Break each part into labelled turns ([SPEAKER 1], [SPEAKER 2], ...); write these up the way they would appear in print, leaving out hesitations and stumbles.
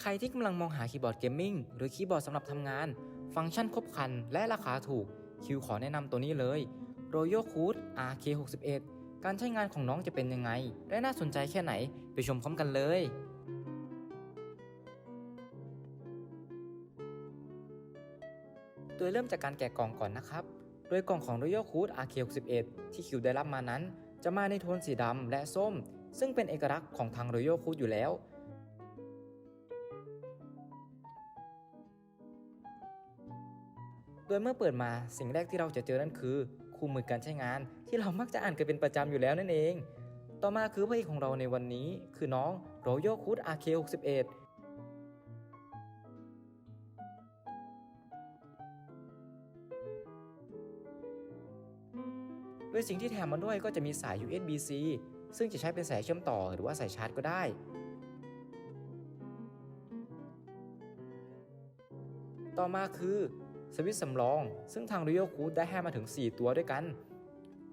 [SPEAKER 1] ใครที่กำลังมองหาคีย์บอร์ดเกมมิ่งหรือคีย์บอร์ดสำหรับทำงานฟังก์ชันครบครันและราคาถูกคิวขอแนะนำตัวนี้เลย Royal Coot RK61 การใช้งานของน้องจะเป็นยังไงและน่าสนใจแค่ไหนไปชมพร้อมกันเลยโดยเริ่มจากการแกะกล่องก่อนนะครับโดยกล่องของ Royal Coot RK61 ที่คิวได้รับมานั้นจะมาในโทนสีดำและส้มซึ่งเป็นเอกลักษณ์ของทาง Royal Coot อยู่แล้วโดยเมื่อเปิดมาสิ่งแรกที่เราจะเจอนั่นคือคู่มือการใช้งานที่เรามักจะอ่านกันเป็นประจำอยู่แล้วนั่นเองต่อมาคือพระเอกของเราในวันนี้คือน้อง Royal Coot RK61โดยสิ่งที่แถมมาด้วยก็จะมีสาย USB-C ซึ่งจะใช้เป็นสายเชื่อมต่อหรือว่าสายชาร์จก็ได้ต่อมาคือสวิตช์สำรองซึ่งทาง Royal Coot ได้ให้มาถึง4ตัวด้วยกัน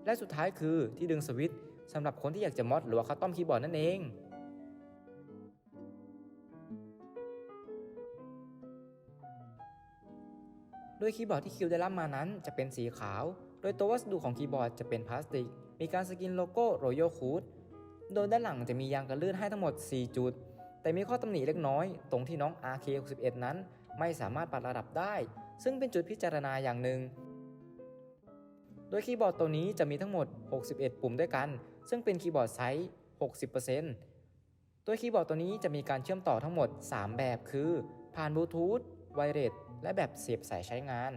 [SPEAKER 1] และสุดท้ายคือที่ดึงสวิตช์สำหรับคนที่อยากจะมอดหรือว่าคัสตอมคีย์บอร์ดนั่นเองโดยคีย์บอร์ดที่คิวได้รับมานั้นจะเป็นสีขาวโดยตัววัสดุของคีย์บอร์ดจะเป็นพลาสติกมีการสกรีนโลโก้ Royal Coot โดยด้านหลังจะมียางกันลื่นให้ทั้งหมด4จุดแต่มีข้อตำหนิเล็กน้อยตรงที่น้อง RK61 นั้นไม่สามารถปรับระดับได้ซึ่งเป็นจุดพิจารณาอย่างหนึ่งโดยคีย์บอร์ดตัวนี้จะมีทั้งหมด61ปุ่มด้วยกันซึ่งเป็นคีย์บอร์ดไซส์ 60% โดยคีย์บอร์ดตัวนี้จะมีการเชื่อมต่อทั้งหมด3แบบคือผ่านบลูทูธไวเลสและแบบเสียบสายใช้งาน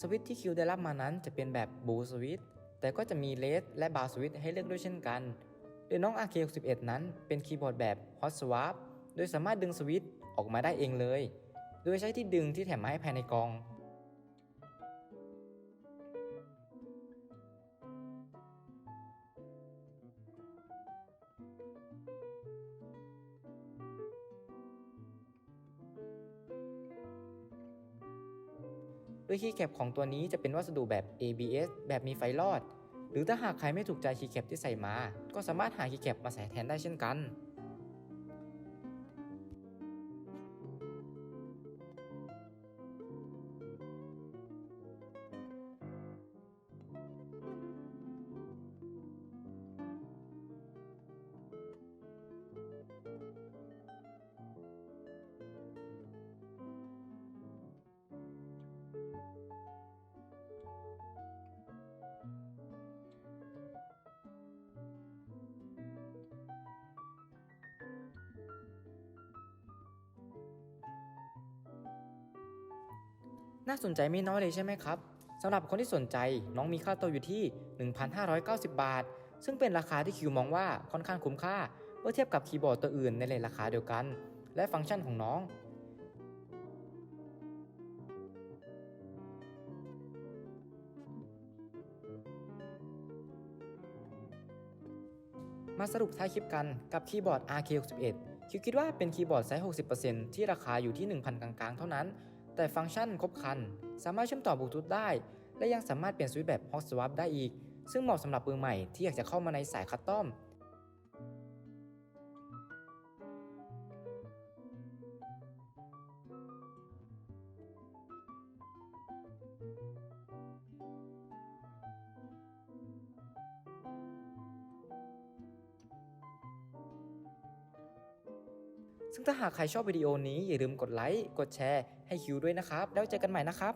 [SPEAKER 1] สวิตช์ที่คิวได้รับมานั้นจะเป็นแบบบูสวิตช์แต่ก็จะมีเลดและบาร์สวิตช์ให้เลือกด้วยเช่นกันโดยน้อง RK61 นั้นเป็นคีย์บอร์ดแบบ Hot Swap โดยสามารถดึงสวิตช์ออกมาได้เองเลยโดยใช้ที่ดึงที่แถมมาให้ภายในกล่องโดยคีย์แคปของตัวนี้จะเป็นวัสดุแบบ ABS แบบมีไฟรอดหรือถ้าหากใครไม่ถูกใจคีย์แคปที่ใส่มาก็สามารถหาคีย์แคปมาใส่แทนได้เช่นกันน่าสนใจไม่น้อยเลยใช่ไหมครับสำหรับคนที่สนใจน้องมีค่าตัวอยู่ที่ 1,590 บาทซึ่งเป็นราคาที่คิวมองว่าค่อนข้างคุ้มค่าเมื่อเทียบกับคีย์บอร์ดตัวอื่นในเรทราคาเดียวกันและฟังก์ชันของน้องมาสรุปท้ายคลิปกันกับคีย์บอร์ด RK61 คิวคิดว่าเป็นคีย์บอร์ดไซส์ 60% ที่ราคาอยู่ที่ 1,000 กลางๆเท่านั้นแต่ฟังก์ชันครบครันสามารถเชื่อมต่อบลูทูธได้และยังสามารถเปลี่ยนสวิตช์แบบ Hot Swap ได้อีกซึ่งเหมาะสำหรับมือใหม่ที่อยากจะเข้ามาในสายคัสตอมซึ่งถ้าหากใครชอบวิดีโอนี้อย่าลืมกดไลค์กดแชร์ให้คิวด้วยนะครับแล้วเจอกันใหม่นะครับ